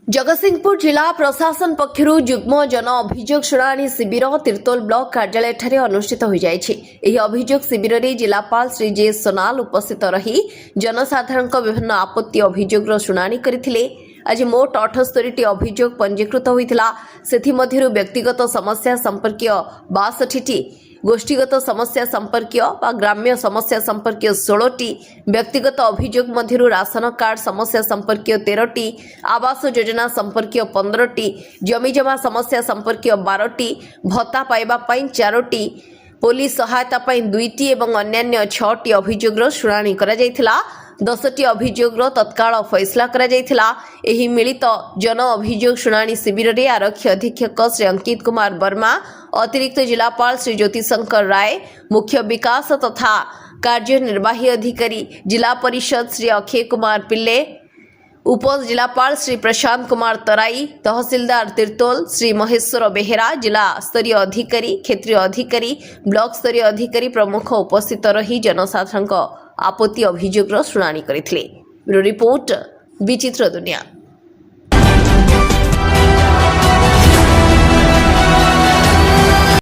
जगतसिंहपुर जिला प्रशासन पक्षरु युग्म जन अभियोग शुणाणी शिविर तिर्तोल ब्लॉक कार्यालय ठारे अनुष्ठित हो जायछि। एही अभियोग शिविर रे जिलापाल श्री जे सोनाल उपस्थित रही जनसाधारण विभिन्न आपत्ति अभियोग शुणाणी करथिले। आज मोट 78 अभियोग पंजीकृत होइतिला। सेथि मध्यरु व्यक्तिगत समस्या संपर्कीय 62टी, गोष्ठीगत समस्या संपर्कीय ग्राम्य समस्या संपर्कीय 16टी, व्यक्तिगत अभियोग मध्यरु राशन कार्ड समस्या संपर्कीय 13टी, आवास योजना संपर्कीय 15टी, जमीजमा समस्या संपर्कीय 12टी, भत्ता पाइबा पई 4टी, पुलिस सहायता पई 2टी एवं अन्य 6टी अभियोगର शुणाणी करा जायथिला। 10टी अभियोगର तत्काल फैसला करा जायथिला। एही मिलित जन अभियोग शुणाणी शिविर रे आरक्षी अधीक्षक श्री अंकित कुमार वर्मा, अतिरिक्त जिलापाल श्री ज्योतिशंकर राय, मुख्य विकास तथा कार्यनिर्वाही अधिकारी जिला परिषद श्री अक्षय कुमार पिल्ले, उप जिलापाल श्री प्रशांत कुमार तराई, तहसीलदार तिर्तोल श्री महेश्वर बेहेरा, जिला स्तरीय अधिकारी, क्षेत्रीय अधिकारी, ब्लॉक स्तरीय अधिकारी प्रमुख उपस्थित रही जनसाधारण आपत्ति अभियोग शुणाणी करथिले। ब्यूरो रिपोर्ट विचित्र दुनिया।